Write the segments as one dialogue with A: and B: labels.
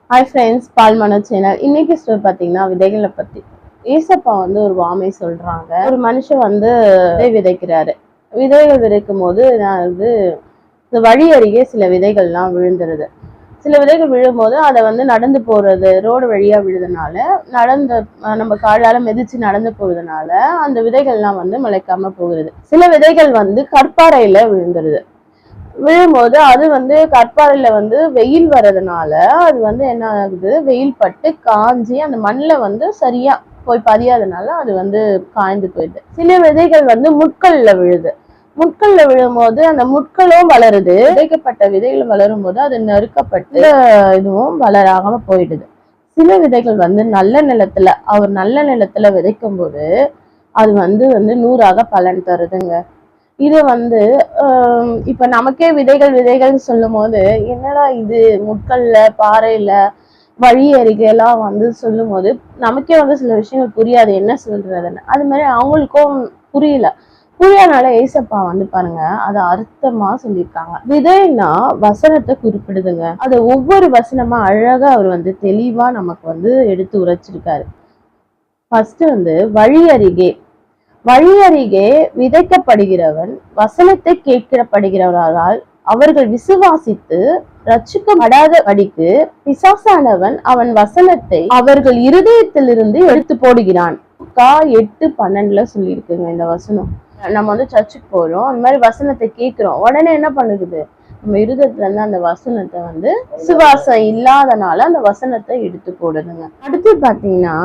A: Hi friends, Palmano channel. இன்னைக்கு story பார்த்தீங்கன்னா விதைகளை பற்றி. ஏசப்பா ஒரு வாமை சொல்றாங்க. ஒரு மனுஷன் விதை விதைக்கிறாரு. விதைகள் விதைக்கும் போது நான் இந்த வழி அருகே சில விதைகள்லாம் விழுந்துருது. சில விதைகள் விழும்போது அதை நடந்து போறது, ரோடு வழியா விழுதுனால நம்ம காலால மிதிச்சு நடந்து போறதுனால அந்த விதைகள்லாம் முளைக்காம போகுது. சில விதைகள் கற்பாறையில விழுந்துருது. விழும்போது அது கற்பாறையில வெயில் வர்றதுனால அது என்ன ஆகுது, வெயில் பட்டு காஞ்சி அந்த மண்ணில் சரியா போய் பதியாதனால அது காய்ந்து போயிடுது. சில விதைகள் முட்கள்ல விழுது. முட்கள்ல விழும்போது அந்த முட்களும் வளருது. விதைக்கப்பட்ட விதைகள் வளரும் போது அது நறுக்கப்பட்டு இதுவும் வளராம போயிடுது. சில விதைகள் நல்ல நிலத்துல நல்ல நிலத்துல விதைக்கும் போது அது நூறாக பலன் தருதுங்க. இது இப்ப நமக்கே விதைகள் விதைகள்னு சொல்லும் போது என்னடா இது முட்கள்ல பாறையில வழி அருகெல்லாம் சொல்லும் போது நமக்கே சில விஷயங்கள் புரியாது, என்ன சொல்றதுன்னு. அது மாதிரி அவங்களுக்கும் புரியனால ஏசப்பா பாருங்க அதை அர்த்தமா சொல்லியிருக்காங்க. விதைன்னா வசனத்தை குறிப்பிடுதுங்க. அதை ஒவ்வொரு வசனமா அழகா அவர் தெளிவா நமக்கு எடுத்து உரைச்சிருக்காரு. ஃபர்ஸ்ட் வழி அருகே விதைக்கப்படுகிறவன் வசனத்தை கேட்கப்படுகிறவரால் அவர்கள் விசுவாசித்து ரட்சிக்கப்படாதபடிக்கு பிசாசானவன் அவன் வசனத்தை அவர்கள் இருதயத்திலிருந்து எடுத்து போடுகிறான். 8:12 சொல்லியிருக்குங்க இந்த வசனம். நம்ம சர்ச்சுக்கு போறோம், அந்த மாதிரி வசனத்தை கேட்கிறோம். உடனே என்ன பண்ணுது, நம்ம இருதயத்துல இருந்து அந்த வசனத்தை விசுவாசம் இல்லாதனால அந்த வசனத்தை எடுத்து போடுதுங்க. அடுத்து பாத்தீங்கன்னா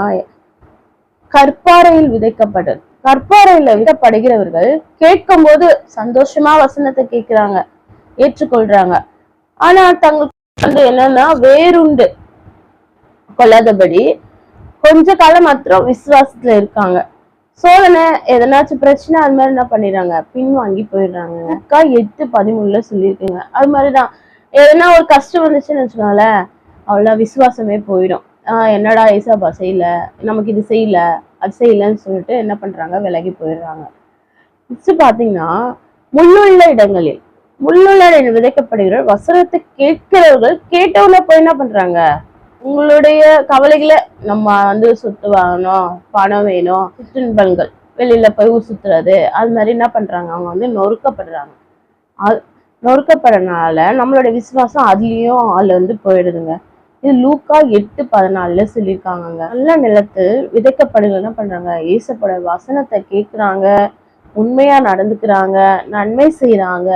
A: கற்பாறையில் விதைக்கப்பட்டது. கற்பாறையில விடப்படுகிறவர்கள் கேட்கும் போது சந்தோஷமா வசனத்தை கேட்கிறாங்க, ஏற்றுக்கொள்றாங்க. ஆனா தங்களுக்கு என்னன்னா வேறுண்டு கொள்ளாதபடி கொஞ்ச காலம் மாத்திரம் விசுவாசத்துல இருக்காங்க. சோதனை எதனாச்சும் பிரச்சனை அது மாதிரி என்ன பண்ணிடுறாங்க, பின்வாங்கி போயிடுறாங்க. 8:13 சொல்லியிருக்குங்க. அது மாதிரிதான் எதனா ஒரு கஷ்டம் வந்துச்சுன்னு வச்சுக்கோங்களேன், அவ்வளவு விசுவாசமே போயிடும். என்னடா ஏசப்பா செய்யல, நமக்கு இது செய்யல அது செய்யலன்னு சொல்லிட்டு என்ன பண்றாங்க, விலகி போயிடுறாங்க. பாத்தீங்கன்னா முள்ளுள்ள இடங்களில் விதைக்கப்படுகிற வசனத்தை கேட்கிறவர்கள் கேட்டவுடனே போய் என்ன பண்றாங்க, உங்களுடைய கவலைகளை நம்ம சொத்து வாங்கணும், பணம் வேணும், சுற்றுன்பங்கள், வெளியில போய் ஊர் சுத்துறது, அது மாதிரி என்ன பண்றாங்க, அவங்க நொறுக்கப்படுறாங்க. நொறுக்கப்படுறதுனால நம்மளுடைய விசுவாசம் அதுலயும் அதுல போயிடுதுங்க. இது லூக்கா 8:14 சொல்லியிருக்காங்க. நல்ல நிலத்தில் விதைக்கப்படுகள் என்ன பண்றாங்க, ஏசப்பட வசனத்தை கேட்கிறாங்க, உண்மையா நடந்துக்கிறாங்க, நன்மை செய்யறாங்க.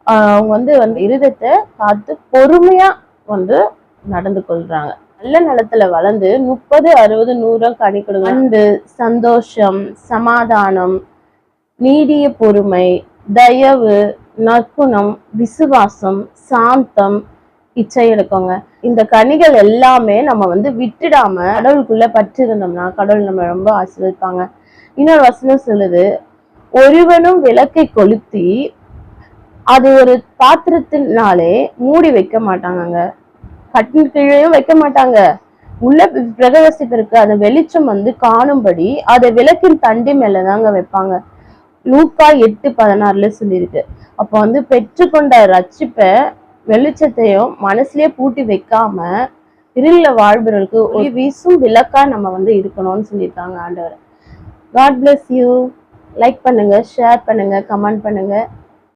A: அவங்க இருதயத்தை பார்த்து பொறுமையா நடந்து கொள்றாங்க. நல்ல நிலத்துல வளர்ந்து 30, 60, 100 கனி கொடுங்க. அன்பு, சந்தோஷம், சமாதானம், நீடிய பொறுமை, தயவு, நற்குணம், விசுவாசம், சாந்தம், இச்சை எடுக்கோங்க. இந்த கனிகள் எல்லாமே நம்ம விட்டுடாம கடவுளுக்குள்ள பற்று இருந்தோம்னா கடவுள் நம்ம ரொம்ப ஆசீர்வதிப்பாங்க. இன்னொரு வசனம் சொல்லுது, ஒருவனும் விளக்கை கொளுத்தி அது ஒரு பாத்திரத்தினாலே மூடி வைக்க மாட்டாங்க, கட்டின் கீழையும் வைக்க மாட்டாங்க, உள்ள பிரகாசிப்பிற்கு அந்த வெளிச்சம் காணும்படி அதை விளக்கின் தண்டி மேலதாங்க வைப்பாங்க. லூக்கா 8:16 சொல்லியிருக்கு. அப்ப பெற்றுக்கொண்ட ரட்சிப்பை வெளிச்சத்தையும் மனசுலயே பூட்டி வைக்காம இருள வாழ்பவர்களுக்கு ஒளி வீசும் விளக்கா நம்ம இருக்கணும்னு சொல்லியிருக்காங்க ஆண்டவர். God bless you. லைக் பண்ணுங்க, ஷேர் பண்ணுங்க, கமெண்ட் பண்ணுங்க.